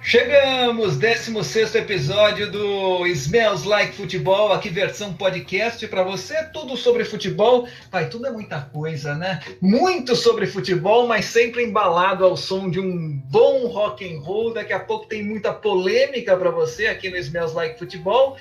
Chegamos, 16º episódio do Smells Like Futebol, aqui versão podcast para você, tudo sobre futebol. Pai, tudo é muita coisa, né? Muito sobre futebol, mas sempre embalado ao som de um bom rock and roll. Daqui a pouco tem muita polêmica para você aqui no Smells Like Futebol.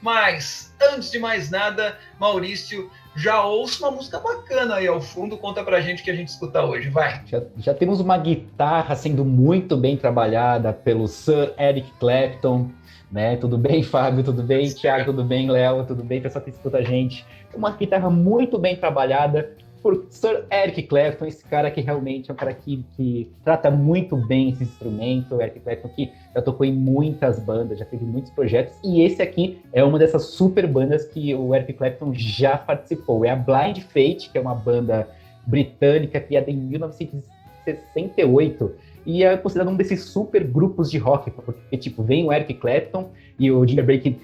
Mas, antes de mais nada, Maurício, já ouço uma música bacana aí ao fundo. Conta pra gente o que a gente escuta hoje, vai. Já temos uma guitarra sendo muito bem trabalhada pelo Sir Eric Clapton, né? Tudo bem, Fábio? Tudo bem, Thiago? Tudo bem, Léo? Tudo bem, pessoal que escuta a gente? Uma guitarra muito bem trabalhada por Sir Eric Clapton, esse cara que realmente é um cara que trata muito bem esse instrumento. O Eric Clapton que já tocou em muitas bandas, já teve muitos projetos, e esse aqui é uma dessas super bandas que o Eric Clapton já participou. É a Blind Fate, que é uma banda britânica criada em 1968, e é considerado um desses super grupos de rock, porque tipo, vem o Eric Clapton e o Ginger Baker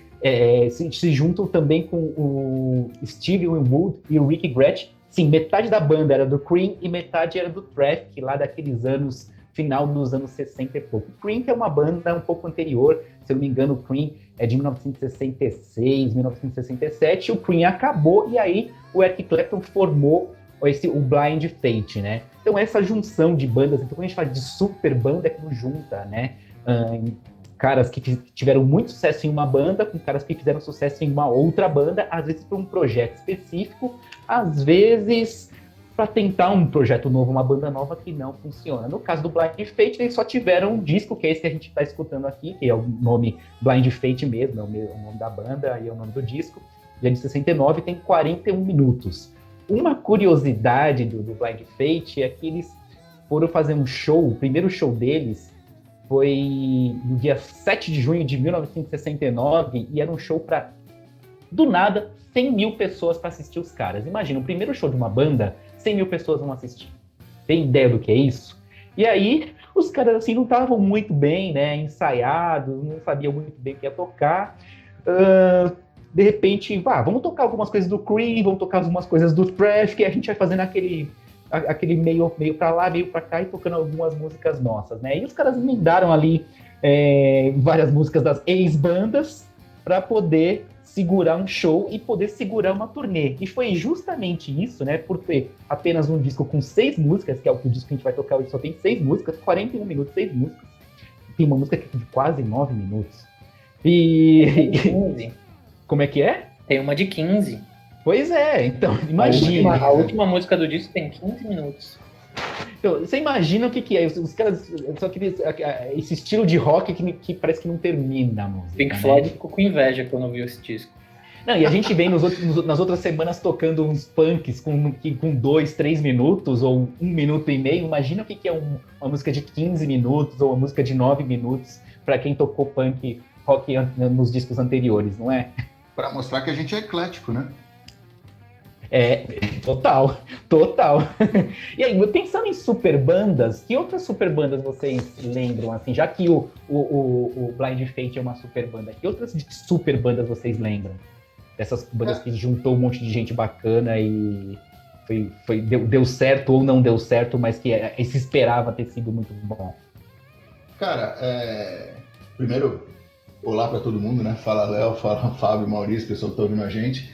se juntam também com o Steve Winwood e o Rick Gretsch. Sim, metade da banda era do Cream e metade era do Traffic, lá daqueles anos, final dos anos 60 e pouco. O Cream que é uma banda um pouco anterior, se eu não me engano, o Cream é de 1966, 1967, o Cream acabou e aí o Eric Clapton formou o Blind Fate, né? Então essa junção de bandas, então quando a gente fala de super banda, é que nos junta, né? Caras que tiveram muito sucesso em uma banda, com caras que fizeram sucesso em uma outra banda, às vezes para um projeto específico, às vezes para tentar um projeto novo, uma banda nova que não funciona. No caso do Blind Fate, eles só tiveram um disco, que é esse que a gente está escutando aqui, que é o nome Blind Fate mesmo, é o nome da banda e é o nome do disco, e é de 69, tem 41 minutos. Uma curiosidade do Blind Fate é que eles foram fazer um show, o primeiro show deles foi no dia 7 de junho de 1969, e era um show para, do nada, 100 mil pessoas para assistir os caras. Imagina, o primeiro show de uma banda, 100 mil pessoas vão assistir. Tem ideia do que é isso? E aí, os caras assim não estavam muito bem, né, ensaiados, não sabiam muito bem o que ia tocar. De repente, vamos tocar algumas coisas do Cream, vamos tocar algumas coisas do Thrash, que a gente vai fazendo aquele meio para lá, meio para cá, e tocando algumas músicas nossas, né? E os caras emendaram ali várias músicas das ex-bandas para poder segurar um show e poder segurar uma turnê. E foi justamente isso, né? Por ter apenas um disco com 6 músicas, que é o que o disco que a gente vai tocar hoje só tem 6 músicas, 41 minutos, 6 músicas. Tem uma música que é de quase 9 minutos. Tem 15. Como é que é? Tem uma de 15. Pois é, então, imagina. A última música do disco tem 15 minutos. Então, você imagina o que é? Os caras só queriam esse estilo de rock que parece que não termina a música. Pink Floyd ficou com inveja quando viu esse disco. Não, e a gente vem nas outras semanas tocando uns punks com 2, 3 minutos ou 1 minuto e meio. Imagina o que é uma música de 15 minutos ou uma música de 9 minutos para quem tocou punk rock nos discos anteriores, não é? Para mostrar que a gente é eclético, né? Total. E aí, pensando em super bandas, que outras super bandas vocês lembram, assim, já que o Blind Fate é uma super banda, que outras super bandas vocês lembram? Dessas bandas que juntou um monte de gente bacana e deu certo ou não deu certo, mas que se esperava ter sido muito bom. Cara, primeiro, olá para todo mundo, né? Fala Léo, fala Fábio, Maurício, pessoal que tá ouvindo a gente.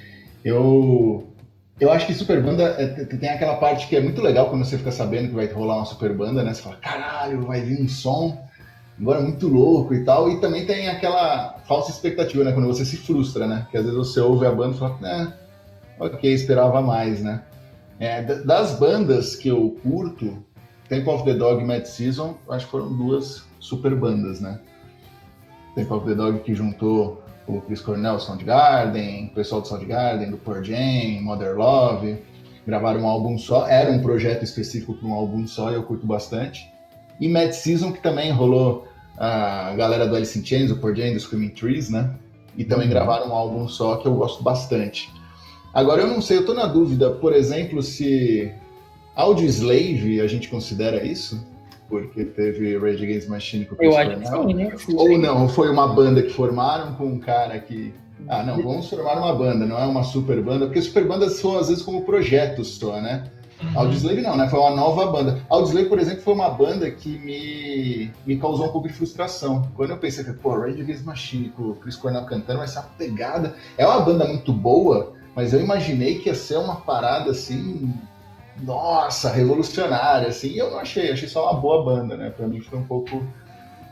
Eu acho que super banda tem aquela parte que é muito legal quando você fica sabendo que vai rolar uma super banda, né? Você fala, caralho, vai vir um som, agora é muito louco e tal. E também tem aquela falsa expectativa, né? Quando você se frustra, né? Que às vezes você ouve a banda e fala, ok, esperava mais, né? Das bandas que eu curto, Temple of the Dog e Mad Season, acho que foram 2 super bandas, né? Temple of the Dog que juntou o Chris Cornell, Soundgarden, o pessoal do Soundgarden, do Pearl Jam, Mother Love, gravaram um álbum só, era um projeto específico para um álbum só e eu curto bastante. E Mad Season, que também rolou a galera do Alice in Chains, do Pearl Jam, do Screaming Trees, né? E também gravaram um álbum só que eu gosto bastante. Agora eu não sei, eu tô na dúvida, por exemplo, se Audioslave a gente considera isso? Porque teve Rage Against the Machine com o Chris Cornell. Eu acho que sim, né? Ou não, foi uma banda que formaram com um cara que... vamos formar uma banda, não é uma super banda, porque super bandas são às vezes como projetos só, né? Audioslave não, né? Foi uma nova banda. Audioslave, por exemplo, foi uma banda que me causou um pouco de frustração. Quando eu pensei que, pô, Rage Against the Machine, com o Chris Cornell cantando, vai ser uma pegada. É uma banda muito boa, mas eu imaginei que ia ser uma parada assim, nossa, revolucionária, assim. E eu não achei só uma boa banda, né? Pra mim foi um pouco...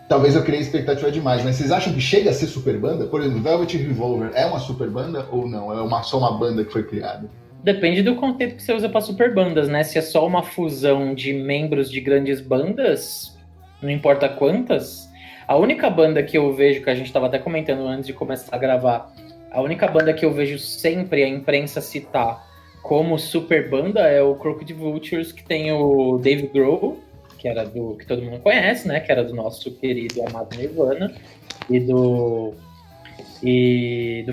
Talvez eu criei expectativa demais, mas vocês acham que chega a ser super banda? Por exemplo, Velvet Revolver é uma super banda ou não? É só uma banda que foi criada? Depende do conceito que você usa para super bandas, né? Se é só uma fusão de membros de grandes bandas, não importa quantas. A única banda que eu vejo, que a gente estava até comentando antes de começar a gravar, a única banda que eu vejo sempre a imprensa citar como super banda é o Crooked Vultures, que tem o Dave Grohl, que era que todo mundo conhece, né? Que era do nosso querido amado Nirvana e do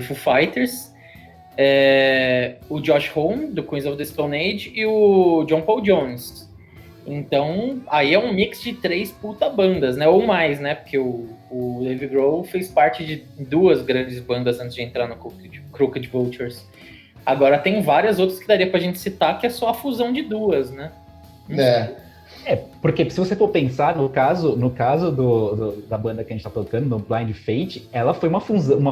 Foo Fighters. O Josh Homme, do Queens of the Stone Age, e o John Paul Jones. Então, aí é um mix de 3 puta bandas, né? Ou mais, né? Porque o Dave Grohl fez parte de 2 grandes bandas antes de entrar no Crooked Vultures. Agora tem várias outras que daria pra gente citar, que é só a fusão de 2, né? Porque se você for pensar, no caso da banda que a gente tá tocando, no Blind Fate, ela foi uma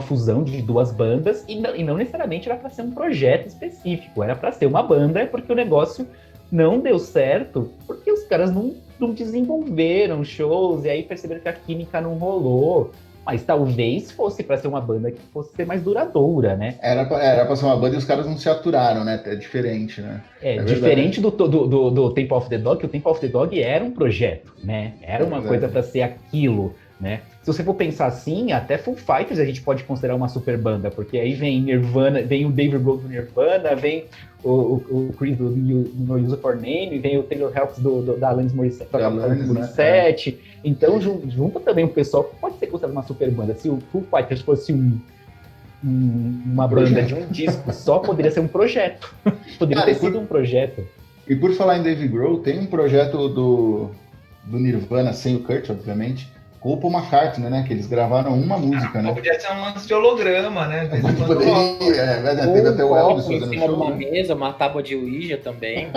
fusão de 2 bandas e não necessariamente era para ser um projeto específico, era para ser uma banda, porque o negócio não deu certo, porque os caras não desenvolveram shows, e aí perceberam que a química não rolou. Mas talvez fosse para ser uma banda que fosse ser mais duradoura, né? Era pra ser uma banda e os caras não se aturaram, né? É diferente, né? É diferente do Temple of the Dog, que o Temple of the Dog era um projeto, né? Era uma coisa para ser aquilo, né? Se você for pensar assim, até Foo Fighters a gente pode considerar uma super banda, porque aí vem Nirvana, vem o Dave Grohl do Nirvana, vem o Chris do No Use For Name, vem o Taylor Helps da Alanis Morissette. Então junta também um pessoal que pode ser considerado uma super banda. Se o Foo Fighters fosse uma banda de um disco só, poderia ser um projeto. Poderia ter sido um projeto. E por falar em Dave Grohl, tem um projeto do Nirvana, sem o Kurt, obviamente, com o Paul McCartney, né? Que eles gravaram uma música, né? Podia ser um lance de holograma, né? Teve até o Elvis fazendo show. Em cima de uma mesa, uma tábua de Ouija também.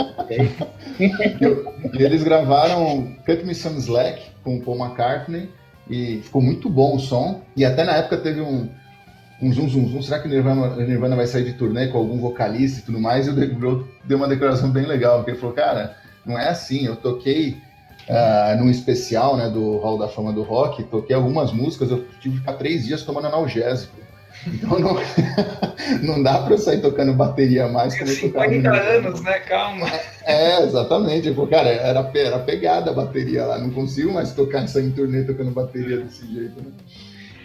E eles gravaram Cut Me Some Slack com o Paul McCartney e ficou muito bom o som. E até na época teve um zoom. Será que o Nirvana vai sair de turnê com algum vocalista e tudo mais? E o Dave Grohl deu uma declaração bem legal, que ele falou, cara, não é assim, eu toquei num especial, né, do Hall da Fama do Rock, toquei algumas músicas, eu tive que ficar 3 dias tomando analgésico. Então não dá pra eu sair tocando bateria mais. 50 anos, né? Calma. Exatamente. Eu falei, cara, era pegada a bateria lá, não consigo mais tocar em turnê tocando bateria desse jeito, né?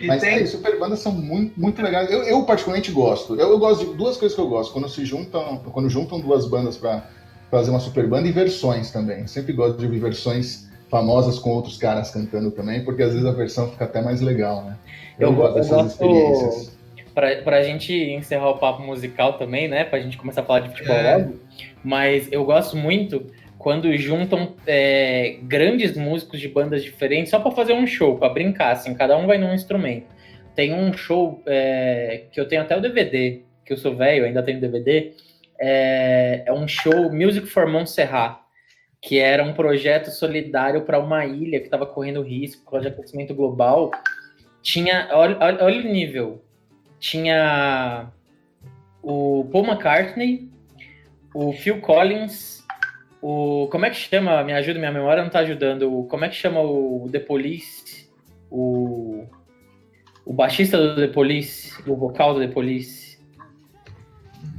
Mas super bandas são muito, muito legais. Eu particularmente gosto. Eu gosto de 2 coisas que eu gosto. Quando juntam 2 bandas pra fazer uma super banda e versões também. Eu sempre gosto de ouvir versões famosas com outros caras cantando também, porque às vezes a versão fica até mais legal, né? Eu gosto dessas experiências. Pra gente encerrar o papo musical também, né? Pra gente começar a falar de futebol logo. Mas eu gosto muito quando juntam grandes músicos de bandas diferentes só pra fazer um show, pra brincar, assim, cada um vai num instrumento. Tem um show que eu tenho até o DVD, que eu sou velho, ainda tenho DVD, é um show Music for Montserrat, que era um projeto solidário para uma ilha que estava correndo risco de aquecimento global. Olha o nível, tinha o Paul McCartney, o Phil Collins, como é que chama? Me ajuda, minha memória não tá ajudando. Como é que chama o The Police? O baixista do The Police, o vocal do The Police.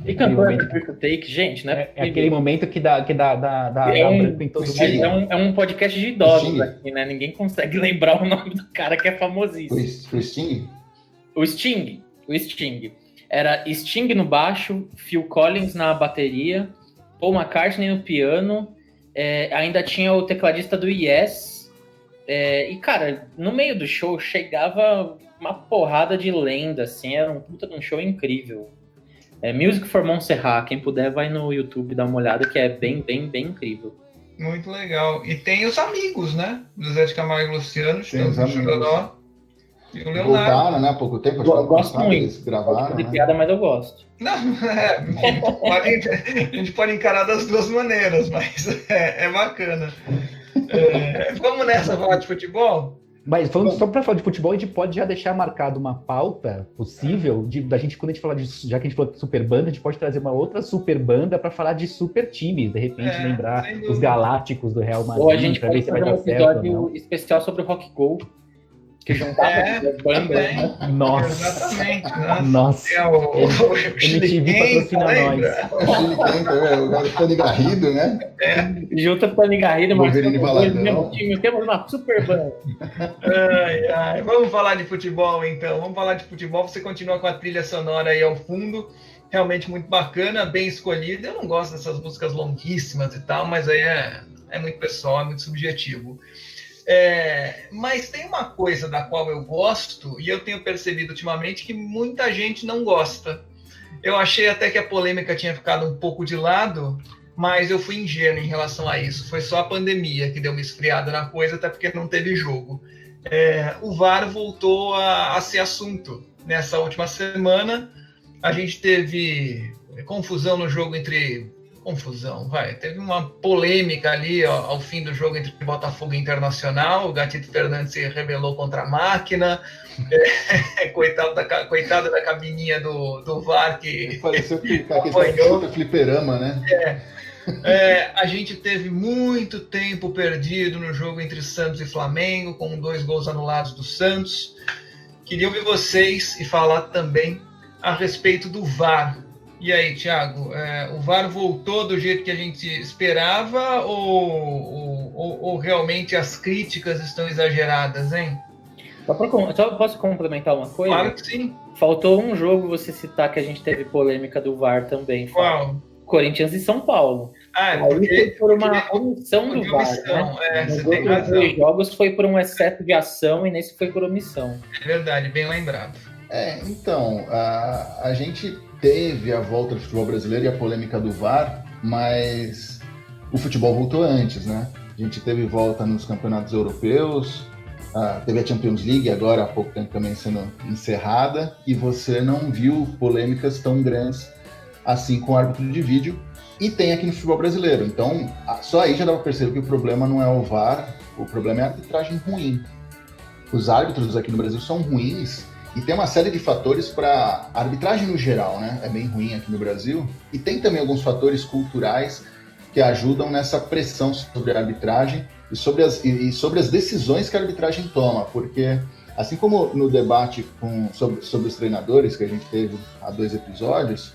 E cantando Take, gente, né? É aquele momento que dá branco em todo mundo. É um podcast de idosos aqui, né? Ninguém consegue lembrar o nome do cara que é famosíssimo. O Sting? O Sting. Era Sting no baixo, Phil Collins na bateria, Paul McCartney no piano, ainda tinha o tecladista do Yes. E, cara, no meio do show chegava uma porrada de lenda, assim, era um puta de um show incrível. Music for Montserrat, quem puder vai no YouTube dar uma olhada, que é bem, bem, bem incrível. Muito legal. E tem os amigos, né? Do Zé de Camargo e Luciano, tem os amigos. E o Leonardo. Voltaram, né, há pouco tempo. Acho que Eu gosto muito. eles gravaram, De né? piada, mas eu gosto. Não, a gente pode encarar das duas maneiras, mas é bacana. Vamos nessa falar de futebol? Mas falando só para falar de futebol, a gente pode já deixar marcado uma pauta possível da gente, quando a gente falar de, já que a gente falou de super banda, a gente pode trazer uma outra super banda para falar de super times, de repente lembrar os Galácticos do Real Madrid. Ou a gente pode ver se vai fazer um dar certo ou não. episódio especial sobre o Rock Go, que juntava as bandas, né? Nossa. Exatamente. Nossa. O MTV patrocina lembra? O cara Tony Garrido, né? Junta o Tony Garrido, mas Wolverine Valadão. temos uma super banda. Vamos falar de futebol, então. Vamos falar de futebol. Você continua com a trilha sonora aí ao fundo. Realmente muito bacana, bem escolhida. Eu não gosto dessas músicas longuíssimas e tal, mas aí é muito pessoal, é muito subjetivo. Mas tem uma coisa da qual eu gosto, e eu tenho percebido ultimamente que muita gente não gosta. Eu achei até que a polêmica tinha ficado um pouco de lado, mas eu fui ingênuo em relação a isso. Foi só a pandemia que deu uma esfriada na coisa, até porque não teve jogo. O VAR voltou a ser assunto. Nessa última semana, a gente teve confusão no jogo teve uma polêmica ali ao fim do jogo entre Botafogo e Internacional. O Gatito Fernandes se rebelou contra a máquina. Coitado da cabininha do VAR que pareceu que apanhou o fliperama, né? A gente teve muito tempo perdido no jogo entre Santos e Flamengo, com 2 gols anulados do Santos. Queria ouvir vocês e falar também a respeito do VAR. E aí, Thiago, o VAR voltou do jeito que a gente esperava ou realmente as críticas estão exageradas, hein? Só posso complementar uma coisa? Claro que sim. Faltou um jogo você citar que a gente teve polêmica do VAR também. Qual? Corinthians e São Paulo. Porque foi por uma omissão do VAR. Né? Você tem razão. Nos jogos foi por um excesso de ação e nesse foi por omissão. É verdade, bem lembrado. Então, a gente teve a volta do futebol brasileiro e a polêmica do VAR, mas o futebol voltou antes, né? A gente teve volta nos campeonatos europeus, teve a Champions League agora há pouco tempo também sendo encerrada, e você não viu polêmicas tão grandes assim com o árbitro de vídeo, e tem aqui no futebol brasileiro. Então, só aí já dá para perceber que o problema não é o VAR, o problema é a arbitragem ruim. Os árbitros aqui no Brasil são ruins, e tem uma série de fatores para a arbitragem no geral, né? É bem ruim aqui no Brasil. E tem também alguns fatores culturais que ajudam nessa pressão sobre a arbitragem e sobre as decisões que a arbitragem toma. Porque, assim como no debate sobre os treinadores que a gente teve há 2 episódios,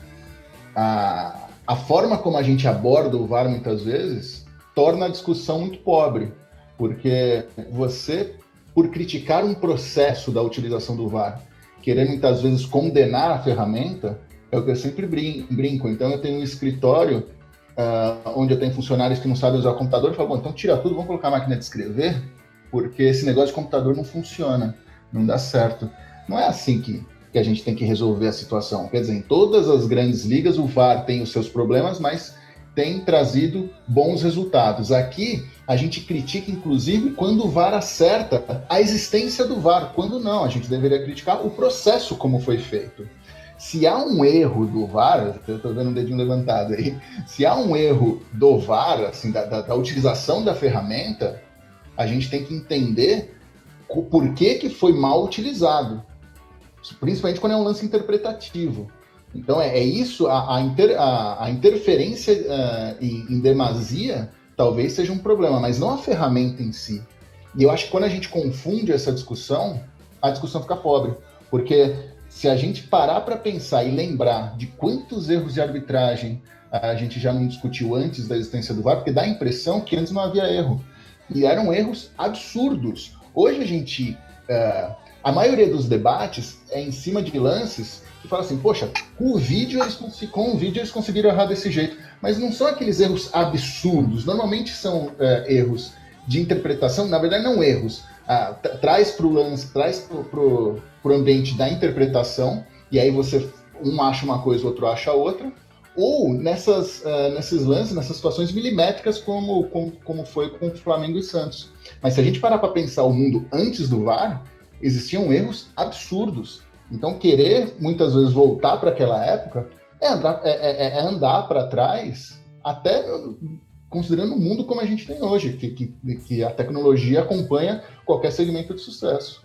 a forma como a gente aborda o VAR muitas vezes torna a discussão muito pobre. Porque você, por criticar um processo da utilização do VAR, querer muitas vezes condenar a ferramenta, é o que eu sempre brinco. Então eu tenho um escritório onde eu tenho funcionários que não sabem usar o computador, e falo, bom, então tira tudo, vamos colocar a máquina de escrever, porque esse negócio de computador não funciona, não dá certo. Não é assim que a gente tem que resolver a situação. Quer dizer, em todas as grandes ligas o VAR tem os seus problemas, mas tem trazido bons resultados. Aqui, a gente critica, inclusive, quando o VAR acerta a existência do VAR. Quando não, a gente deveria criticar o processo como foi feito. Se há um erro do VAR, eu estou vendo um dedinho levantado aí, se há um erro do VAR, assim, da utilização da ferramenta, a gente tem que entender o porquê que foi mal utilizado. Principalmente quando é um lance interpretativo. Então é isso, a interferência em demasia talvez seja um problema, mas não a ferramenta em si. E eu acho que quando a gente confunde essa discussão, a discussão fica pobre. Porque se a gente parar para pensar e lembrar de quantos erros de arbitragem a gente já não discutiu antes da existência do VAR, porque dá a impressão que antes não havia erro. E eram erros absurdos. Hoje a gente... a maioria dos debates é em cima de lances que fala assim, poxa, com o vídeo eles conseguiram errar desse jeito. Mas não são aqueles erros absurdos. Normalmente são erros de interpretação, na verdade não erros. Traz para o lance, traz para o ambiente da interpretação, e aí um acha uma coisa, o outro acha outra. Ou nesses lances, nessas situações milimétricas, como foi com o Flamengo e Santos. Mas se a gente parar para pensar o mundo antes do VAR, existiam erros absurdos. Então, querer muitas vezes voltar para aquela época é andar para trás, até considerando o mundo como a gente tem hoje, que a tecnologia acompanha qualquer segmento de sucesso.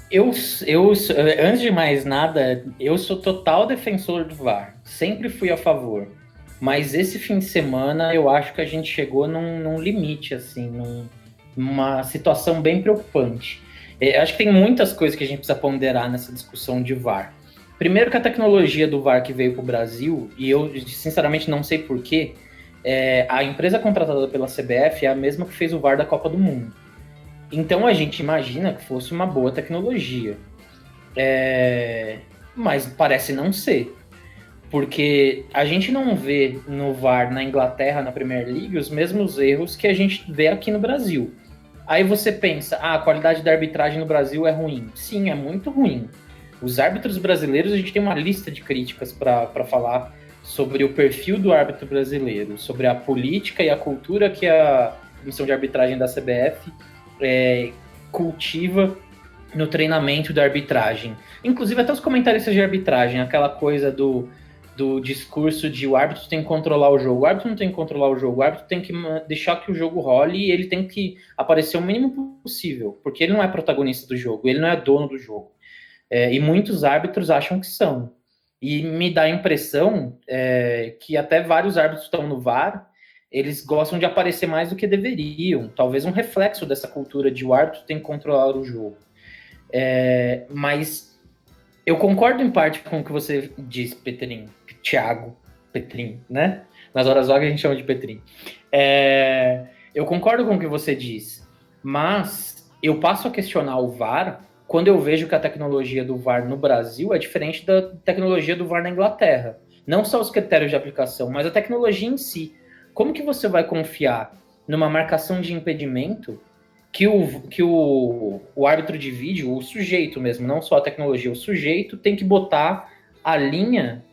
Eu, antes de mais nada, eu sou total defensor do VAR. Sempre fui a favor. Mas esse fim de semana, eu acho que a gente chegou num limite, assim, numa situação bem preocupante. Acho que tem muitas coisas que a gente precisa ponderar nessa discussão de VAR. Primeiro que a tecnologia do VAR que veio para o Brasil, e eu sinceramente não sei porquê, a empresa contratada pela CBF é a mesma que fez o VAR da Copa do Mundo. Então a gente imagina que fosse uma boa tecnologia. Mas parece não ser. Porque a gente não vê no VAR na Inglaterra, na Premier League, os mesmos erros que a gente vê aqui no Brasil. Aí você pensa, a qualidade da arbitragem no Brasil é ruim. Sim, é muito ruim. Os árbitros brasileiros, a gente tem uma lista de críticas para falar sobre o perfil do árbitro brasileiro, sobre a política e a cultura que a comissão de arbitragem da CBF cultiva no treinamento da arbitragem. Inclusive até os comentaristas de arbitragem, aquela coisa do discurso de o árbitro tem que controlar o jogo. O árbitro não tem que controlar o jogo, o árbitro tem que deixar que o jogo role e ele tem que aparecer o mínimo possível, porque ele não é protagonista do jogo, ele não é dono do jogo. E muitos árbitros acham que são. E me dá a impressão que até vários árbitros estão no VAR, eles gostam de aparecer mais do que deveriam. Talvez um reflexo dessa cultura de o árbitro tem que controlar o jogo. Mas eu concordo em parte com o que você disse, Petrin. Thiago Petrin, né? Nas horas vagas a gente chama de Petrin. Eu concordo com o que você diz, mas eu passo a questionar o VAR quando eu vejo que a tecnologia do VAR no Brasil é diferente da tecnologia do VAR na Inglaterra. Não só os critérios de aplicação, mas a tecnologia em si. Como que você vai confiar numa marcação de impedimento que o árbitro de vídeo, o sujeito mesmo, não só a tecnologia, o sujeito tem que botar a linha,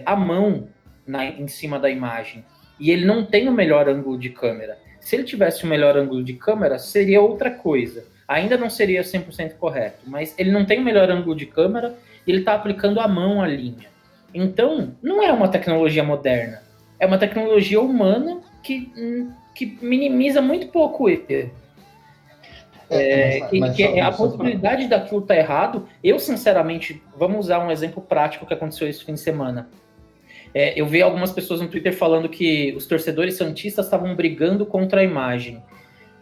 a mão em cima da imagem. E ele não tem o melhor ângulo de câmera. Se ele tivesse o melhor ângulo de câmera, seria outra coisa. Ainda não seria 100% correto, mas ele não tem o melhor ângulo de câmera e ele está aplicando a mão à linha. Então, não é uma tecnologia moderna. É uma tecnologia humana que minimiza muito pouco o erro. A possibilidade daquilo estar errado, eu sinceramente, vamos usar um exemplo prático que aconteceu esse fim de semana. Eu vi algumas pessoas no Twitter falando que os torcedores santistas estavam brigando contra a imagem.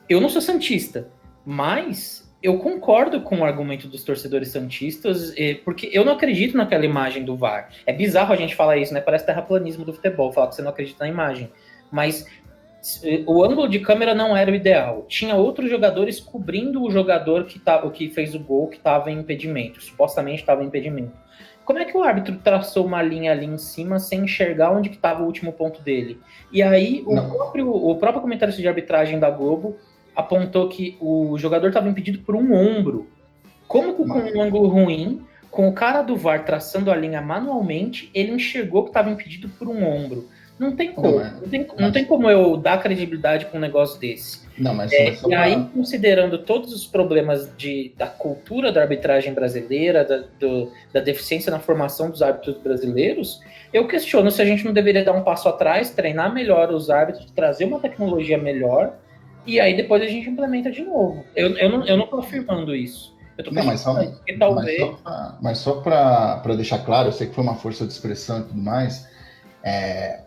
Eu não sou santista, mas eu concordo com o argumento dos torcedores santistas, porque eu não acredito naquela imagem do VAR. É bizarro a gente falar isso, né? Parece terraplanismo do futebol, falar que você não acredita na imagem. Mas o ângulo de câmera não era o ideal. Tinha outros jogadores cobrindo o jogador que fez o gol, que estava em impedimento. Supostamente estava em impedimento. Como é que o árbitro traçou uma linha ali em cima sem enxergar onde que estava o último ponto dele? E aí o próprio comentarista de arbitragem da Globo apontou que o jogador estava impedido por um ombro. Como que com um ângulo ruim, com o cara do VAR traçando a linha manualmente, ele enxergou que estava impedido por um ombro? Não tem como. Não tem como eu dar credibilidade com um negócio desse. Não, mas e aí, considerando todos os problemas da cultura da arbitragem brasileira, da deficiência na formação dos árbitros brasileiros, eu questiono se a gente não deveria dar um passo atrás, treinar melhor os árbitros, trazer uma tecnologia melhor, e aí depois a gente implementa de novo. Eu não estou afirmando isso. Eu tô pensando que talvez... Mas só para deixar claro, eu sei que foi uma força de expressão e tudo mais,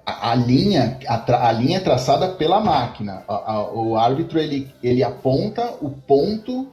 a linha é traçada pela máquina. O árbitro ele aponta o ponto.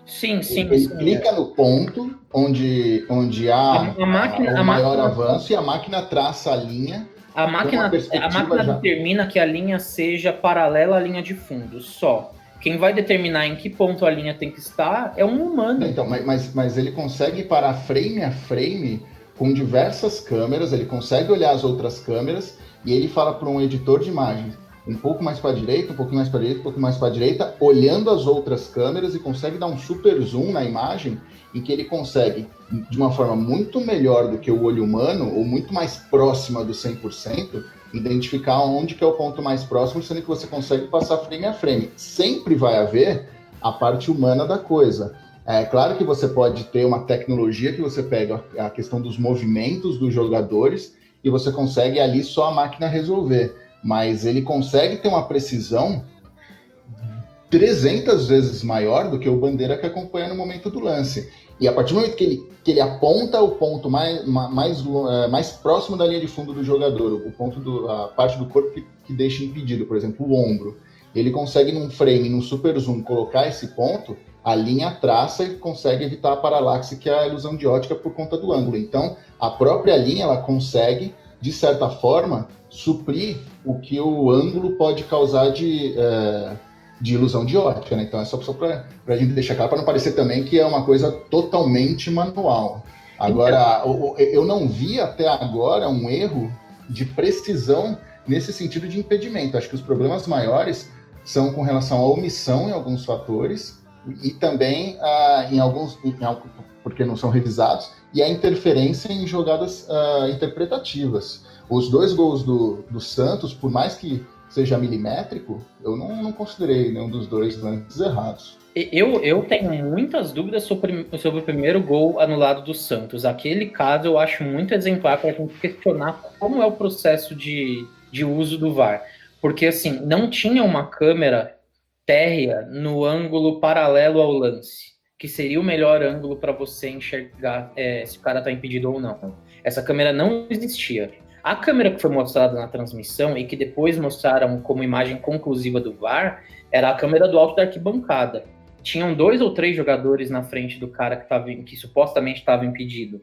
Sim. Ele clica no ponto onde há o maior avanço e a máquina traça a linha. A máquina determina que a linha seja paralela à linha de fundo, só. Quem vai determinar em que ponto a linha tem que estar é um humano. Então, mas ele consegue parar frame a frame com diversas câmeras, ele consegue olhar as outras câmeras e ele fala para um editor de imagens um pouco mais para a direita, um pouquinho mais para a direita, um pouquinho mais para a direita, olhando as outras câmeras e consegue dar um super zoom na imagem em que ele consegue, de uma forma muito melhor do que o olho humano, ou muito mais próxima do 100%, identificar onde que é o ponto mais próximo, sendo que você consegue passar frame a frame. Sempre vai haver a parte humana da coisa. É claro que você pode ter uma tecnologia que você pega a questão dos movimentos dos jogadores e você consegue ali só a máquina resolver, mas ele consegue ter uma precisão 300 vezes maior do que o bandeira que acompanha no momento do lance. E a partir do momento que ele aponta o ponto mais próximo da linha de fundo do jogador, a parte do corpo que deixa impedido, por exemplo, o ombro, ele consegue num frame, num super zoom, colocar esse ponto, a linha traça e consegue evitar a paralaxe, que é a ilusão de ótica por conta do ângulo. Então, a própria linha ela consegue, de certa forma, suprir o que o ângulo pode causar de ilusão de ótica, né? Então é só para a gente deixar claro, para não parecer também que é uma coisa totalmente manual. Agora, eu não vi até agora um erro de precisão nesse sentido de impedimento. Acho que os problemas maiores são com relação à omissão em alguns fatores e também porque não são revisados, e a interferência em jogadas interpretativas. Os 2 gols do Santos, por mais que seja milimétrico, eu não considerei nenhum dos 2 lances errados. Eu tenho muitas dúvidas sobre o primeiro gol anulado do Santos. Aquele caso eu acho muito exemplar para a gente questionar como é o processo de uso do VAR. Porque, assim, não tinha uma câmera térrea no ângulo paralelo ao lance, que seria o melhor ângulo para você enxergar se o cara está impedido ou não. Essa câmera não existia. A câmera que foi mostrada na transmissão e que depois mostraram como imagem conclusiva do VAR era a câmera do alto da arquibancada. Tinham 2 ou 3 jogadores na frente do cara que supostamente estava impedido.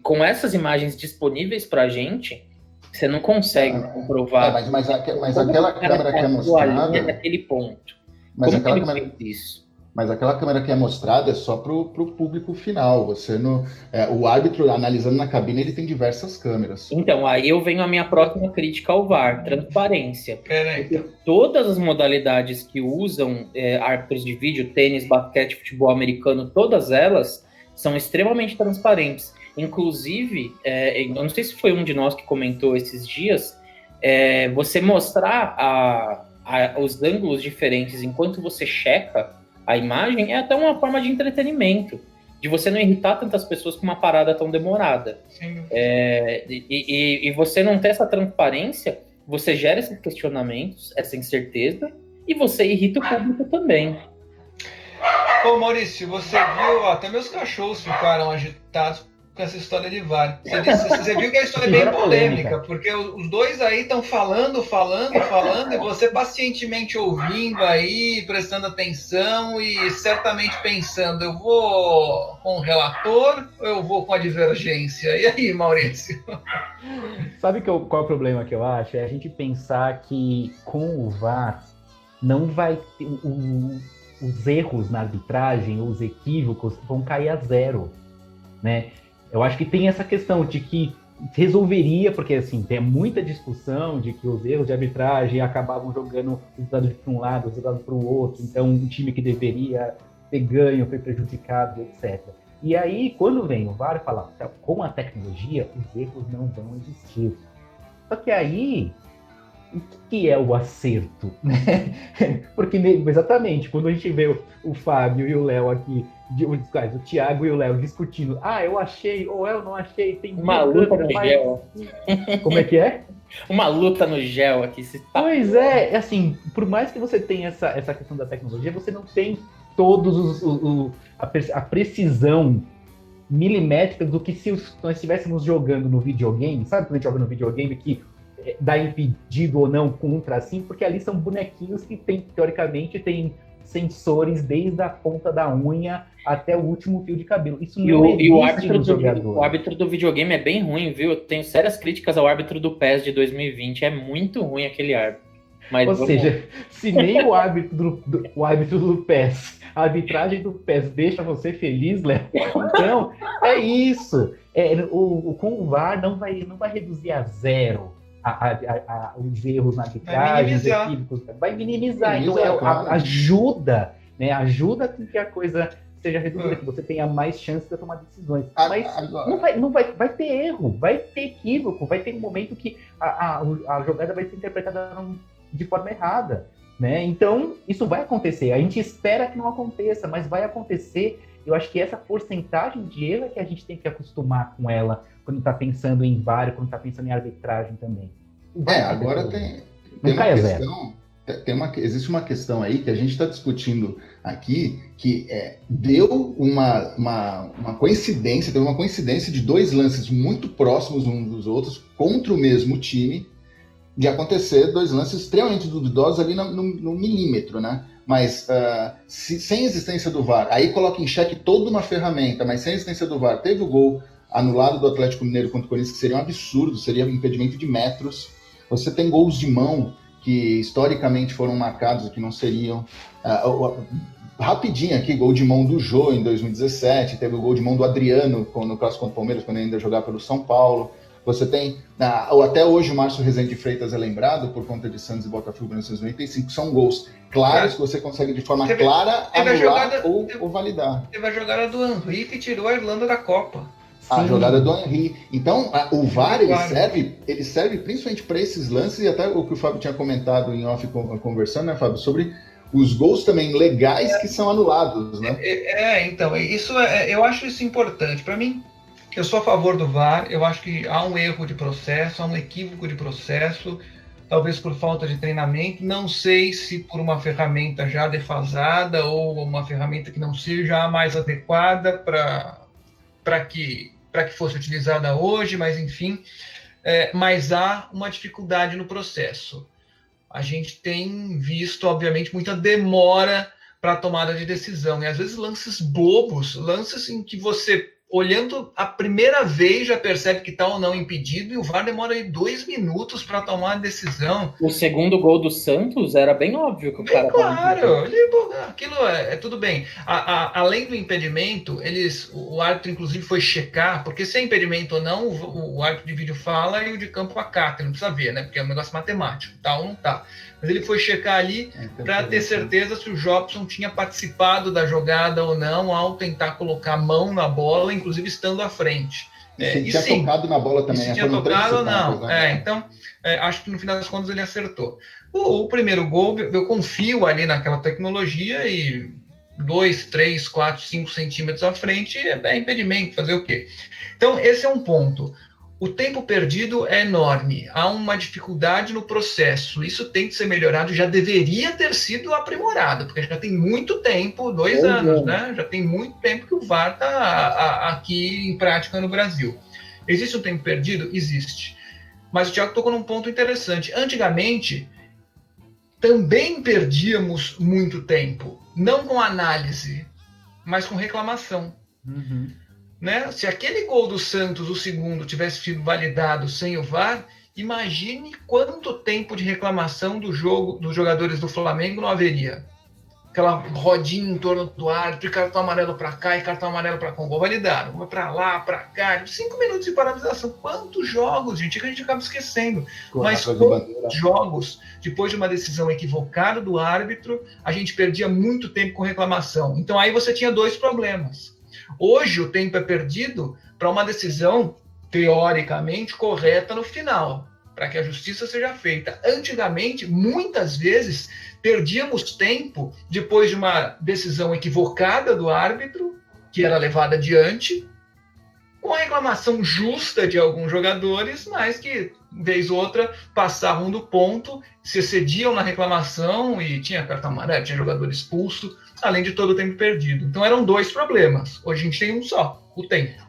Com essas imagens disponíveis pra gente, você não consegue comprovar. Mas aquela câmera que é mostrada naquele ponto. Mas como aquela ele câmera... fez isso? Mas aquela câmera que é mostrada é só pro público final. Você não, o árbitro, analisando na cabine, ele tem diversas câmeras. Então, aí eu venho a minha próxima crítica ao VAR, transparência. Porque todas as modalidades que usam árbitros de vídeo, tênis, basquete, futebol americano, todas elas são extremamente transparentes. Inclusive, eu não sei se foi um de nós que comentou esses dias, você mostrar os ângulos diferentes enquanto você checa a imagem é até uma forma de entretenimento, de você não irritar tantas pessoas com uma parada tão demorada. E você não ter essa transparência, você gera esses questionamentos, essa incerteza, e você irrita o público também. Ô Maurício, você viu, até meus cachorros ficaram agitados com essa história de VAR. Você viu que a história é bem polêmica, porque os 2 aí estão falando, e você pacientemente ouvindo aí, prestando atenção e certamente pensando, eu vou com o relator ou eu vou com a divergência? E aí, Maurício? Sabe qual é o problema que eu acho? É a gente pensar que com o VAR não vai ter, os erros na arbitragem, os equívocos vão cair a zero, né? Eu acho que tem essa questão de que resolveria, porque assim, tem muita discussão de que os erros de arbitragem acabavam jogando os dados para um lado, os dados para o outro, então um time que deveria ter ganho foi prejudicado, etc. E aí, quando vem o VAR e fala, com a tecnologia, os erros não vão existir. Só que aí, o que é o acerto? Porque, exatamente, quando a gente vê o Fábio e o Léo aqui, o Thiago e o Léo discutindo, eu achei, ou eu não achei, tem uma luta no gel. Como é que é? Uma luta no gel aqui. Pois é, assim, por mais que você tenha essa questão da tecnologia, você não tem todos a precisão milimétrica do que se nós estivéssemos jogando no videogame, sabe quando a gente joga no videogame que dá impedido ou não com um tracinho, porque ali são bonequinhos que teoricamente tem sensores desde a ponta da unha até o último fio de cabelo. Isso não existe no jogador. O árbitro do videogame é bem ruim, viu? Eu tenho sérias críticas ao árbitro do PES de 2020. É muito ruim aquele árbitro. Mas ou seja, se nem o árbitro do PES, a arbitragem do PES deixa você feliz, Léo, então é isso. Com o VAR não vai reduzir a zero os erros na arbitragem, os equívocos, vai minimizar. Então ajuda, né? Ajuda com que a coisa seja reduzida, que você tenha mais chances de tomar decisões. Mas vai ter erro, vai ter equívoco, vai ter um momento que a jogada vai ser interpretada de forma errada. né? Então, isso vai acontecer. A gente espera que não aconteça, mas vai acontecer. Eu acho que essa porcentagem de erro é que a gente tem que acostumar com ela quando está pensando em VAR, quando está pensando em arbitragem também. Agora tem uma questão, existe uma questão aí que a gente está discutindo aqui, que deu uma coincidência, teve uma coincidência de dois lances muito próximos uns dos outros contra o mesmo time, de acontecer dois lances extremamente duvidosos ali no milímetro, né? Mas sem existência do VAR, aí coloca em xeque toda uma ferramenta, mas sem existência do VAR, teve o gol anulado do Atlético Mineiro contra o Corinthians, que seria um absurdo, seria um impedimento de metros. Você tem gols de mão que historicamente foram marcados e que não seriam. Rapidinho aqui, gol de mão do Jô em 2017, teve o gol de mão do Adriano no clássico contra o Palmeiras, quando ele ainda jogava pelo São Paulo. Você tem, até hoje o Márcio Rezende Freitas é lembrado por conta de Santos e Botafogo em 1995, são gols claros que você consegue de forma clara anular ou validar. Teve a jogada do Henry que tirou a Irlanda da Copa. A jogada do Henry. Então, o VAR ele serve principalmente para esses lances, e até o que o Fábio tinha comentado em off conversando, né, Fábio, sobre os gols também legais que são anulados, né? Então, eu acho isso importante. Para mim, eu sou a favor do VAR, eu acho que há um erro de processo, há um equívoco de processo, talvez por falta de treinamento, não sei se por uma ferramenta já defasada ou uma ferramenta que não seja a mais adequada para que fosse utilizada hoje, mas enfim, mas há uma dificuldade no processo. A gente tem visto, obviamente, muita demora para a tomada de decisão, e às vezes lances bobos, lances em que você, olhando a primeira vez, já percebe que está ou não impedido, e o VAR demora aí 2 minutos para tomar a decisão. O segundo gol do Santos era bem óbvio que o cara... Claro, aquilo tudo bem. Além do impedimento, o árbitro inclusive foi checar, porque se é impedimento ou não, o árbitro de vídeo fala e o de campo acata, não precisa ver, né? Porque é um negócio matemático, tá ou não tá. Mas ele foi checar ali para ter certeza se o Jobson tinha participado da jogada ou não, ao tentar colocar a mão na bola, inclusive estando à frente. Se tinha tocado na bola também. Se tinha tocado ou não. Né? Então, acho que no final das contas ele acertou. O primeiro gol, eu confio ali naquela tecnologia e 2, 3, 4, 5 centímetros à frente é impedimento, fazer o quê? Então, esse é um ponto. O tempo perdido é enorme, há uma dificuldade no processo, isso tem que ser melhorado, já deveria ter sido aprimorado, porque já tem muito tempo, 2 anos, né? Já tem muito tempo que o VAR está aqui em prática no Brasil. Existe um tempo perdido? Existe. Mas o Thiago tocou num ponto interessante. Antigamente, também perdíamos muito tempo, não com análise, mas com reclamação. Uhum. Né? Se aquele gol do Santos, o segundo, tivesse sido validado sem o VAR, imagine quanto tempo de reclamação do jogo dos jogadores do Flamengo não haveria. Aquela rodinha em torno do árbitro, cartão amarelo para cá e cartão amarelo para cá. Gol validado, uma para lá, para cá. 5 minutos de paralisação. Quantos jogos, gente, que a gente acaba esquecendo. Mas quantos jogos, depois de uma decisão equivocada do árbitro, a gente perdia muito tempo com reclamação. Então aí você tinha 2 problemas. Hoje o tempo é perdido para uma decisão teoricamente correta no final, para que a justiça seja feita. Antigamente, muitas vezes, perdíamos tempo depois de uma decisão equivocada do árbitro, que era levada adiante, com a reclamação justa de alguns jogadores, mas que, vez ou outra, passavam do ponto, se excediam na reclamação e tinha cartão amarelo, tinha jogador expulso, além de todo o tempo perdido. Então eram 2 problemas. Hoje a gente tem um só, o tempo,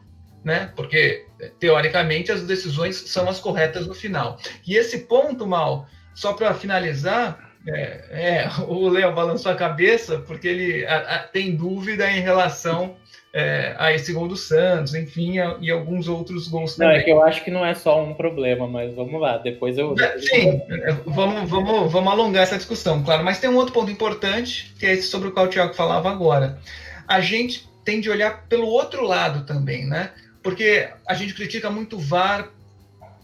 né? Porque, teoricamente, as decisões são as corretas no final. E esse ponto, Mal, só para finalizar, o Léo balançou a cabeça porque ele tem dúvida em relação a esse gol do Santos, enfim, e alguns outros gols também. Não, é que eu acho que não é só um problema, mas vamos lá, depois eu... Sim, vamos alongar essa discussão, claro, mas tem um outro ponto importante, que é esse sobre o qual o Thiago falava agora. A gente tem de olhar pelo outro lado também, né? Porque a gente critica muito o VAR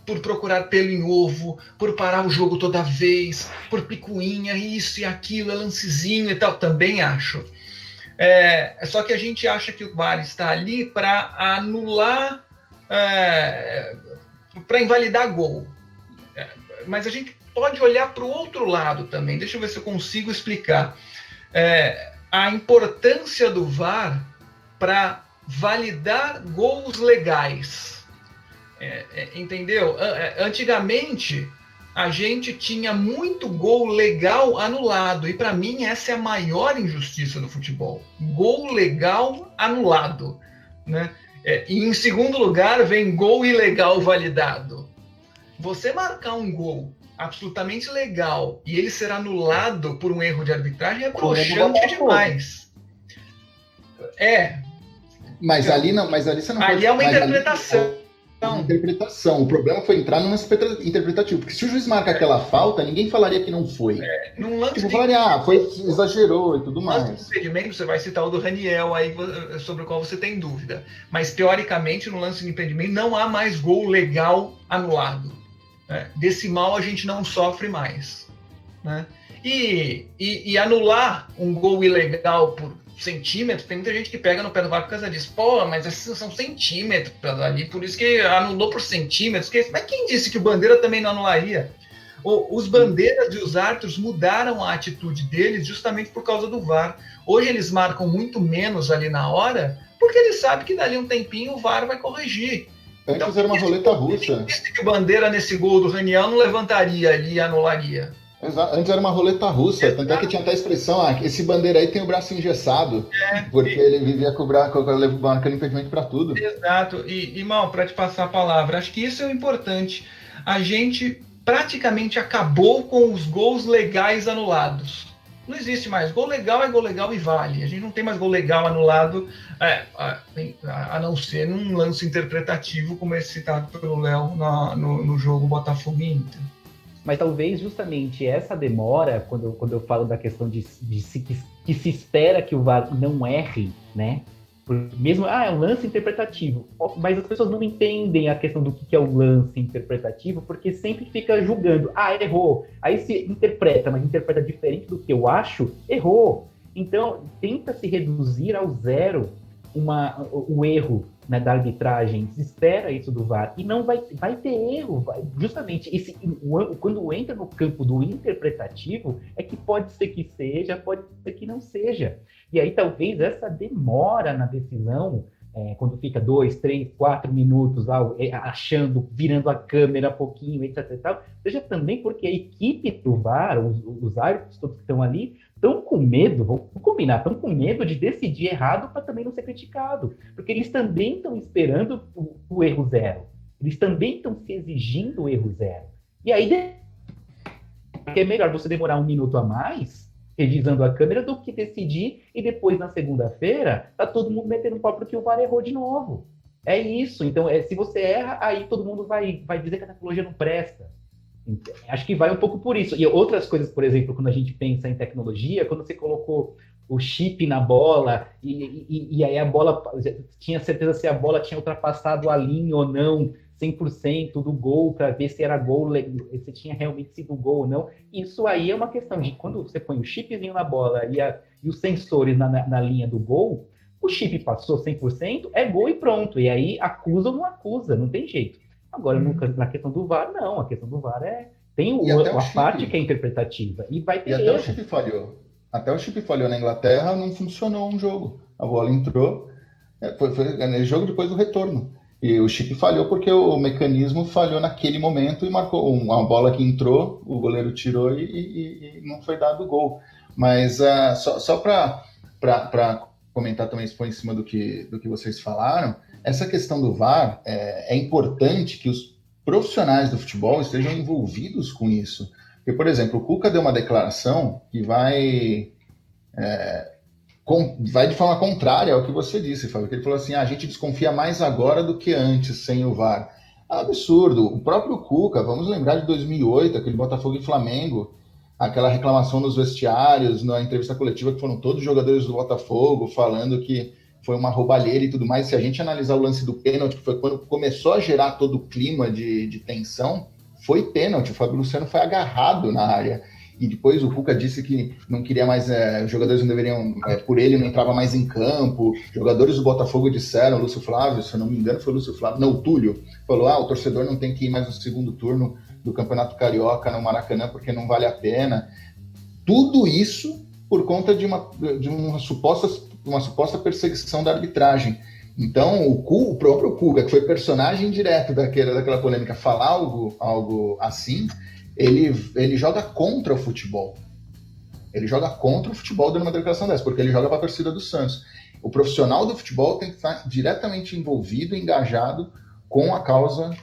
por procurar pelo em ovo, por parar o jogo toda vez, por picuinha, isso e aquilo, lancezinho e tal, também acho. Só que a gente acha que o VAR está ali para anular, para invalidar gol. mas a gente pode olhar para o outro lado também. Deixa eu ver se eu consigo explicar. A importância do VAR para validar gols legais. Entendeu? Antigamente, a gente tinha muito gol legal anulado. E, para mim, essa é a maior injustiça do futebol. Gol legal anulado. Né? E, em segundo lugar, vem gol ilegal validado. Você marcar um gol absolutamente legal e ele ser anulado por um erro de arbitragem é broxante demais. Mas ali você não ali pode... é uma interpretação. O problema foi entrar no lance interpretativo. Porque se o juiz marca aquela falta, ninguém falaria que não foi. Num lance exagerou e tudo mais. No lance de impedimento, você vai citar o do Raniel aí, sobre o qual você tem dúvida. Mas, teoricamente, no lance de impedimento, não há mais gol legal anulado. Decimal a gente não sofre mais. Né? E anular um gol ilegal por centímetros, tem muita gente que pega no pé do VAR por causa disso. Pô, mas esses são centímetros ali, por isso que anulou por centímetros. Mas quem disse que o Bandeira também não anularia? Os bandeiras e os árbitros mudaram a atitude deles justamente por causa do VAR. Hoje eles marcam muito menos ali na hora, porque eles sabem que dali um tempinho o VAR vai corrigir. Antes era uma roleta russa. Disse que o Bandeira nesse gol do Raniel não levantaria ali e anularia. Exato. Antes era uma roleta russa. Exato. Tanto é que tinha até a expressão, esse Bandeira aí tem o braço engessado. Porque ele vivia marcando impedimento para tudo. Exato. E irmão, para te passar a palavra, acho que isso é o importante. A gente praticamente acabou com os gols legais anulados. Não existe mais. Gol legal é gol legal e vale. A gente não tem mais gol legal anulado, a não ser num lance interpretativo, como esse citado pelo Léo no jogo Botafogo e Inter. Mas talvez justamente essa demora, quando eu falo da questão que se espera que o VAR não erre, né? Mesmo, é um lance interpretativo. Mas as pessoas não entendem a questão do que é o lance interpretativo, porque sempre fica julgando. Errou. Aí se interpreta, mas interpreta diferente do que eu acho, errou. Então, tenta se reduzir ao zero o erro, né, da arbitragem. Se espera isso do VAR. E não vai ter erro. Justamente, quando entra no campo do interpretativo, é que pode ser que seja, pode ser que não seja. E aí talvez essa demora na decisão, quando fica 2, 3, 4 minutos lá, virando a câmera um pouquinho, etc e tal, seja também porque a equipe do VAR, os árbitros todos que estão ali, estão com medo, vamos combinar, estão com medo de decidir errado para também não ser criticado. Porque eles também estão esperando o erro zero. Eles também estão se exigindo o erro zero. E aí é melhor você demorar 1 minuto a mais revisando a câmera do que decidir e depois na segunda-feira tá todo mundo metendo pau porque o VAR errou de novo. É isso. Então, se você erra, aí todo mundo vai dizer que a tecnologia não presta. Então, acho que vai um pouco por isso. E outras coisas, por exemplo, quando a gente pensa em tecnologia, quando você colocou o chip na bola e aí a bola tinha certeza se a bola tinha ultrapassado a linha ou não, 100% do gol, para ver se era gol, se tinha realmente sido gol ou não. Isso aí é uma questão de quando você põe o chipzinho na bola e os sensores na linha do gol, o chip passou 100%, é gol e pronto. E aí acusa ou não acusa, não tem jeito. Agora, na questão do VAR, não. A questão do VAR tem a parte que é interpretativa. E vai ter até o chip falhou. Até o chip falhou na Inglaterra, não funcionou um jogo. A bola entrou, foi jogo depois do retorno. E o chip falhou porque o mecanismo falhou naquele momento e marcou uma bola que entrou, o goleiro tirou e não foi dado o gol. Mas só para comentar também, expor em cima do que vocês falaram, essa questão do VAR, é importante que os profissionais do futebol estejam envolvidos com isso. Porque, por exemplo, o Cuca deu uma declaração que vai de forma contrária ao que você disse, Fábio. Ele falou assim, a gente desconfia mais agora do que antes, sem o VAR. Absurdo. O próprio Cuca, vamos lembrar de 2008, aquele Botafogo e Flamengo, aquela reclamação nos vestiários, na entrevista coletiva, que foram todos os jogadores do Botafogo falando que foi uma roubalheira e tudo mais. Se a gente analisar o lance do pênalti, que foi quando começou a gerar todo o clima de tensão, foi pênalti. O Fábio Luciano foi agarrado na área. E depois o Cuca disse que não queria mais, os jogadores não deveriam, por ele não entrava mais em campo. Jogadores do Botafogo disseram, Lúcio Flávio, se eu não me engano foi o Lúcio Flávio, não, o Túlio, falou, o torcedor não tem que ir mais no segundo turno do Campeonato Carioca no Maracanã porque não vale a pena. Tudo isso por conta de uma suposta perseguição da arbitragem. Então, o próprio Cuca, que foi personagem direto daquela polêmica, falar algo assim, ele joga contra o futebol. Ele joga contra o futebol dando uma declaração dessa, porque ele joga para a torcida do Santos. O profissional do futebol tem que estar diretamente envolvido, engajado com a causa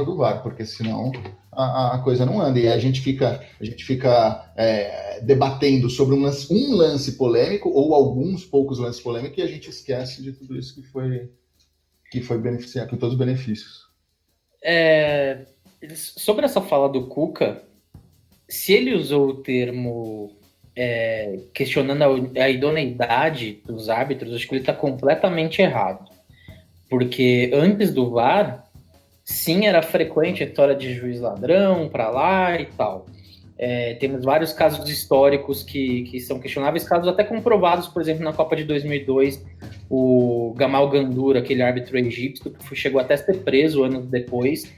do VAR, porque senão a coisa não anda. E a gente fica debatendo sobre um lance polêmico ou alguns poucos lances polêmicos e a gente esquece de tudo isso que foi beneficiar, com todos os benefícios. Sobre essa fala do Cuca, se ele usou o termo questionando a idoneidade dos árbitros, acho que ele está completamente errado. Porque antes do VAR, sim, era frequente a história de juiz ladrão para lá e tal. Temos vários casos históricos que são questionáveis, casos até comprovados, por exemplo, na Copa de 2002, o Gamal Gandura, aquele árbitro egípcio, que chegou até a ser preso anos depois,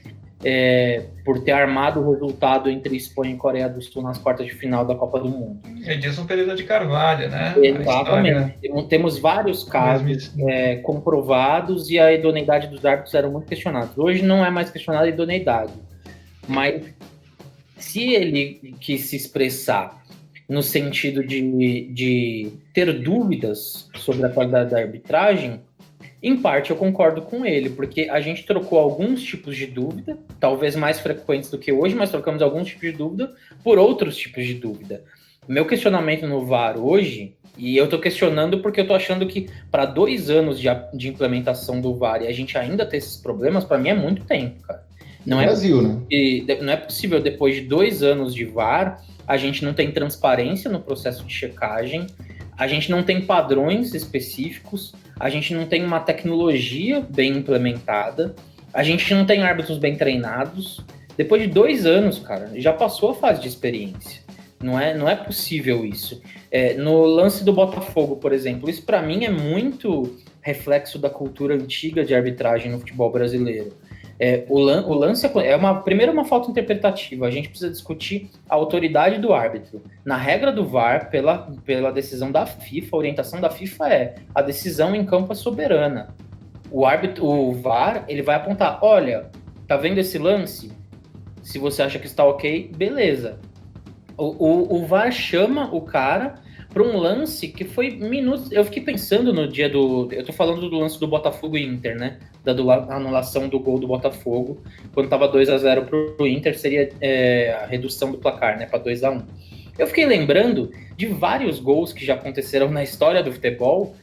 por ter armado o resultado entre Espanha e Coreia do Sul nas quartas de final da Copa do Mundo. Edilson Pereira de Carvalho, né? Exatamente. Temos vários casos comprovados e a idoneidade dos árbitros eram muito questionados. Hoje não é mais questionada a idoneidade, mas se ele quis se expressar no sentido de ter dúvidas sobre a qualidade da arbitragem, em parte eu concordo com ele, porque a gente trocou alguns tipos de dúvida, talvez mais frequentes do que hoje, mas trocamos alguns tipos de dúvida por outros tipos de dúvida. Meu questionamento no VAR hoje, e eu estou questionando porque eu estou achando que para 2 anos de implementação do VAR e a gente ainda ter esses problemas, para mim é muito tempo, cara. Não Brasil, né? Não é possível, depois de 2 anos de VAR, a gente não tem transparência no processo de checagem, a gente não tem padrões específicos, a gente não tem uma tecnologia bem implementada, a gente não tem árbitros bem treinados. Depois de 2 anos, cara, já passou a fase de experiência. Não é possível isso. No lance do Botafogo, por exemplo, isso para mim é muito reflexo da cultura antiga de arbitragem no futebol brasileiro. O lance primeiro uma falta interpretativa. A gente precisa discutir a autoridade do árbitro. Na regra do VAR, pela decisão da FIFA, a orientação da FIFA a decisão em campo é soberana. O VAR, ele vai apontar, olha, tá vendo esse lance? Se você acha que está ok, beleza. O VAR chama o cara para um lance que foi minutos. Eu fiquei pensando no dia do. Eu tô falando do lance do Botafogo e Inter, né? Da anulação do gol do Botafogo. Quando tava 2-0 pro Inter, seria a redução do placar, né? Para 2-1. Eu fiquei lembrando de vários gols que já aconteceram na história do futebol.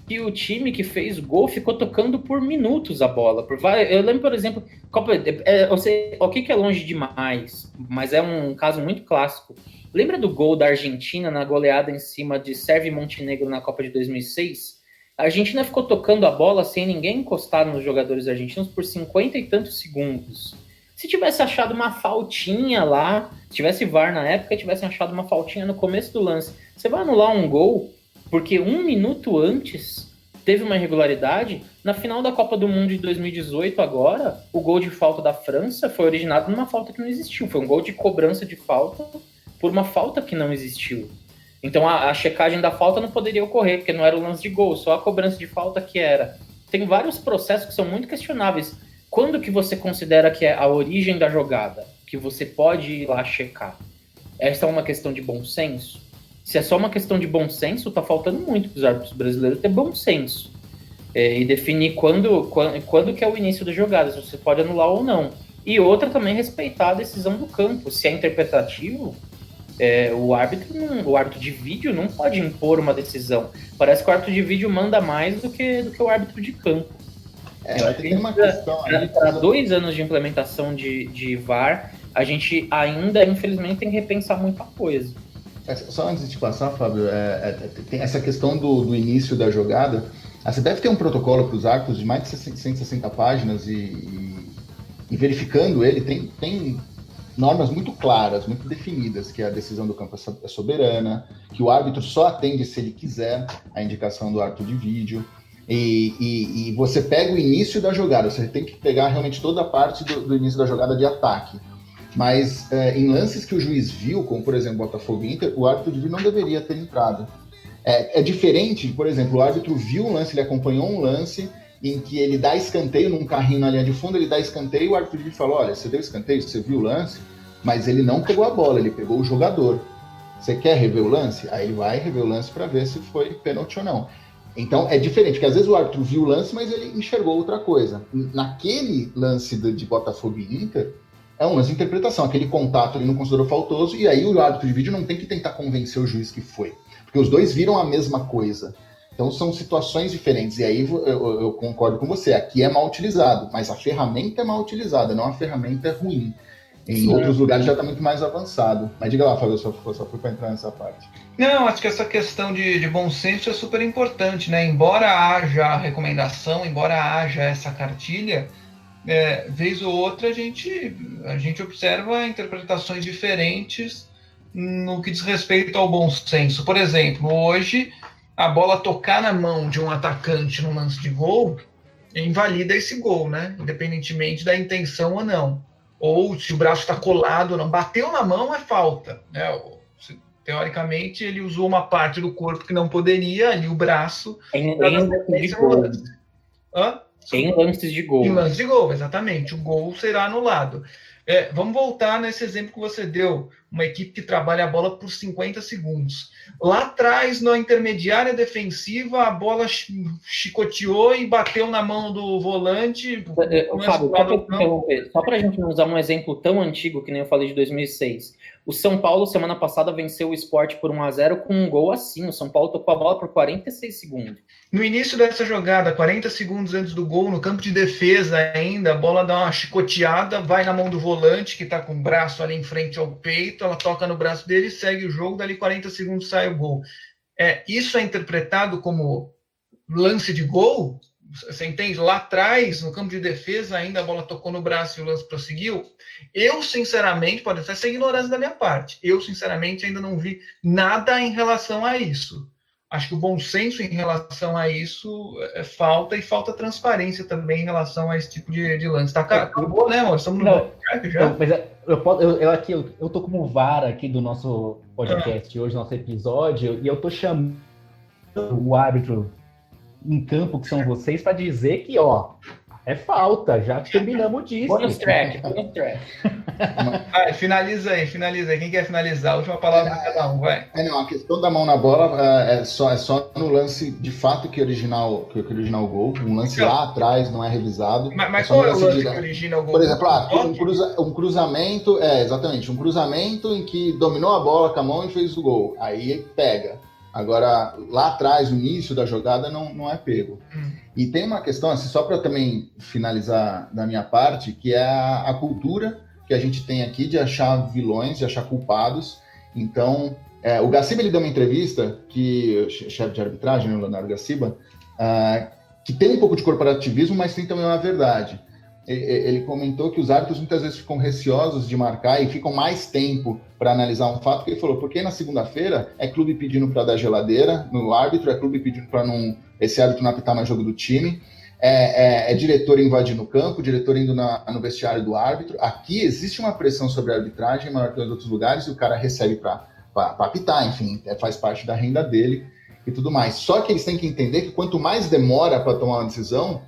Que o time que fez gol ficou tocando por minutos a bola. Eu lembro, por exemplo, eu sei o que é longe demais, mas é um caso muito clássico. Lembra do gol da Argentina na goleada em cima de Sérvia e Montenegro na Copa de 2006? A Argentina ficou tocando a bola sem ninguém encostar nos jogadores argentinos por 50 e tantos segundos. Se tivesse achado uma faltinha lá, se tivesse VAR na época, tivessem achado uma faltinha no começo do lance, você vai anular um gol porque 1 minuto antes teve uma irregularidade. Na final da Copa do Mundo de 2018 agora, o gol de falta da França foi originado numa falta que não existiu. Foi um gol de cobrança de falta por uma falta que não existiu. Então a checagem da falta não poderia ocorrer, porque não era o lance de gol, só a cobrança de falta que era. Tem vários processos que são muito questionáveis. Quando que você considera que é a origem da jogada, que você pode ir lá checar? Essa é uma questão de bom senso? Se é só uma questão de bom senso, tá faltando muito para os árbitros brasileiros ter bom senso. E definir quando que é o início da jogada, se você pode anular ou não. E outra também, respeitar a decisão do campo. Se é interpretativo, o árbitro de vídeo não pode impor uma decisão. Parece que o árbitro de vídeo manda mais do que o árbitro de campo. Tem uma questão aí. Para 2 anos de implementação de VAR, a gente ainda, infelizmente, tem que repensar muita coisa. Só antes de passar, Fábio, tem essa questão do início da jogada. A CBF tem um protocolo para os árbitros de mais de 160 páginas e verificando ele, tem normas muito claras, muito definidas, que a decisão do campo é soberana, que o árbitro só atende se ele quiser a indicação do árbitro de vídeo. E você pega o início da jogada, você tem que pegar realmente toda a parte do início da jogada de ataque. Mas em lances que o juiz viu, como por exemplo Botafogo e Inter, o árbitro de vídeo não deveria ter entrado. É diferente, por exemplo, o árbitro viu um lance, ele acompanhou um lance em que ele dá escanteio num carrinho na linha de fundo, ele dá escanteio e o árbitro de vídeo fala, olha, você deu escanteio, você viu o lance, mas ele não pegou a bola, ele pegou o jogador. Você quer rever o lance? Aí ele vai rever o lance para ver se foi pênalti ou não. Então é diferente, porque às vezes o árbitro viu o lance, mas ele enxergou outra coisa. Naquele lance de Botafogo e Inter, é um lance de interpretação, aquele contato ele não considerou faltoso, e aí o árbitro de vídeo não tem que tentar convencer o juiz que foi, porque os dois viram a mesma coisa. Então são situações diferentes, e aí eu concordo com você, aqui é mal utilizado, mas a ferramenta é mal utilizada, não a ferramenta é ruim. Em outros lugares já está muito mais avançado. Mas diga lá, Fábio, só fui para entrar nessa parte. Não, acho que essa questão de bom senso é super importante, né? Embora haja recomendação, embora haja essa cartilha, vez ou outra a gente observa interpretações diferentes no que diz respeito ao bom senso. Por exemplo, hoje, a bola tocar na mão de um atacante num lance de gol invalida esse gol, né? Independentemente da intenção ou não. Ou se o braço está colado ou não. Bateu na mão é falta, né? Teoricamente, ele usou uma parte do corpo que não poderia, ali o braço. Em lances de gol. Em lances de gol. Em lances de gol, exatamente. O gol será anulado. Vamos voltar nesse exemplo que você deu. Uma equipe que trabalha a bola por 50 segundos. Lá atrás, na intermediária defensiva, a bola chicoteou e bateu na mão do volante. Fábio, só para a gente não usar um exemplo tão antigo que nem eu falei de 2006. O São Paulo, semana passada, venceu o Sport por 1-0 com um gol assim. O São Paulo tocou a bola por 46 segundos. No início dessa jogada, 40 segundos antes do gol, no campo de defesa ainda, a bola dá uma chicoteada, vai na mão do volante, que está com o braço ali em frente ao peito, ela toca no braço dele, segue o jogo, dali 40 segundos sai o gol. Isso é interpretado como lance de gol? Você entende? Lá atrás, no campo de defesa, ainda a bola tocou no braço e o lance prosseguiu. Eu, sinceramente, pode até ser ignorância da minha parte, eu, sinceramente, ainda não vi nada em relação a isso. Acho que o bom senso em relação a isso falta, e falta transparência também em relação a esse tipo de lance. Tá, acabou, né, amor? Estamos no podcast já. Não, mas eu tô como VAR aqui do nosso podcast hoje, nosso episódio, e eu tô chamando o árbitro em campo, que são vocês, para dizer que, é falta, já terminamos disso. Bonus track. Finaliza aí. Quem quer finalizar? A última palavra de cada um, vai. Não, a questão da mão na bola é só no lance de fato que origina o gol. Um lance lá atrás não é revisado. Mas qual é o lance que origina o gol? Por exemplo, um cruzamento, exatamente, um cruzamento em que dominou a bola com a mão e fez o gol. Aí pega. Agora, lá atrás, no início da jogada, não é pego. E tem uma questão, assim, só para também finalizar da minha parte, que é a cultura que a gente tem aqui de achar vilões, de achar culpados. Então, o Gaciba, ele deu uma entrevista, o chefe de arbitragem, o Leonardo Gaciba, que tem um pouco de corporativismo, mas tem também uma verdade. Ele comentou que os árbitros muitas vezes ficam receosos de marcar e ficam mais tempo para analisar um fato, que ele falou, porque na segunda-feira é clube pedindo para dar geladeira no árbitro, é clube pedindo para esse árbitro não apitar mais jogo do time, é diretor invadindo o campo, diretor indo no vestiário do árbitro. Aqui existe uma pressão sobre a arbitragem maior que nos outros lugares, e o cara recebe para apitar, enfim, faz parte da renda dele e tudo mais. Só que eles têm que entender que quanto mais demora para tomar uma decisão,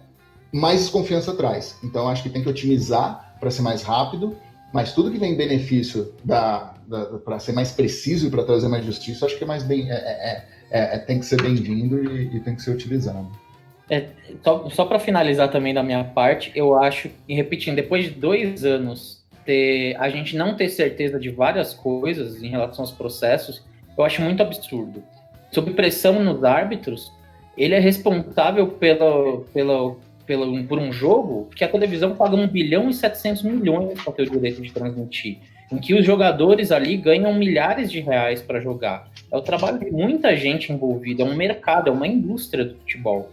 mais desconfiança traz. Então, acho que tem que otimizar para ser mais rápido, mas tudo que vem em benefício para ser mais preciso e para trazer mais justiça, acho que é mais bem, tem que ser bem-vindo e tem que ser utilizado. Só para finalizar também da minha parte, eu acho, e repetindo, depois de 2 anos, a gente não ter certeza de várias coisas em relação aos processos, eu acho muito absurdo. Sob pressão nos árbitros, ele é responsável por um jogo que a televisão paga 1 bilhão e 700 milhões para ter o direito de transmitir, em que os jogadores ali ganham milhares de reais para jogar. É o trabalho de muita gente envolvida, é um mercado, é uma indústria do futebol.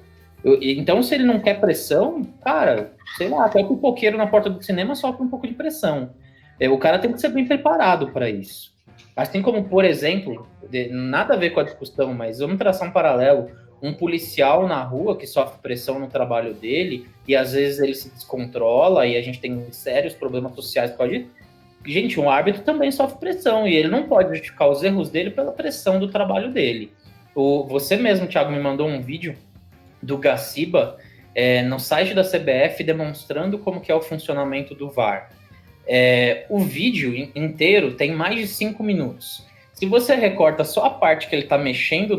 Então, se ele não quer pressão, cara, sei lá, até o pipoqueiro na porta do cinema sofre um pouco de pressão. O cara tem que ser bem preparado para isso. Assim como, por exemplo, nada a ver com a discussão, mas vamos traçar um paralelo. Um policial na rua que sofre pressão no trabalho dele e às vezes ele se descontrola e a gente tem sérios problemas sociais por causa disso. gente, um árbitro também sofre pressão e ele não pode justificar os erros dele pela pressão do trabalho dele. Você mesmo, Thiago, me mandou um vídeo do Gaciba no site da CBF demonstrando como que é o funcionamento do VAR. O vídeo inteiro tem mais de 5 minutos. Se você recorta só a parte que ele está mexendo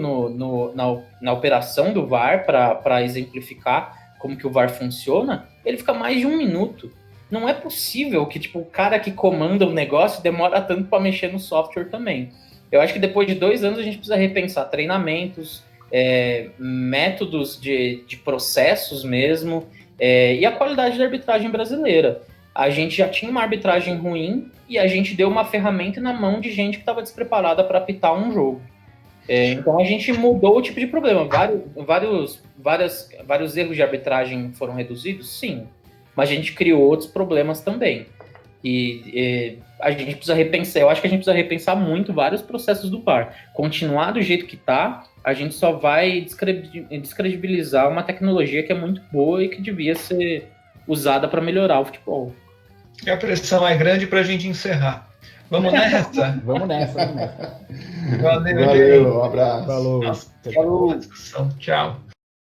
na operação do VAR para exemplificar como que o VAR funciona, ele fica mais de 1 minuto. Não é possível que tipo, o cara que comanda o negócio demora tanto para mexer no software também. Eu acho que depois de 2 anos a gente precisa repensar treinamentos, métodos de processos mesmo, e a qualidade da arbitragem brasileira. A gente já tinha uma arbitragem ruim e a gente deu uma ferramenta na mão de gente que estava despreparada para apitar um jogo. Então a gente mudou o tipo de problema. Vários erros de arbitragem foram reduzidos? Sim. Mas a gente criou outros problemas também. E a gente precisa repensar. Eu acho que a gente precisa repensar muito vários processos do VAR. Continuar do jeito que está, a gente só vai descredibilizar uma tecnologia que é muito boa e que devia ser usada para melhorar o futebol. E a pressão é grande para a gente encerrar. Vamos nessa? Vamos nessa. Valeu, Valeu, um abraço. Falou. Nossa, boa discussão. Tchau.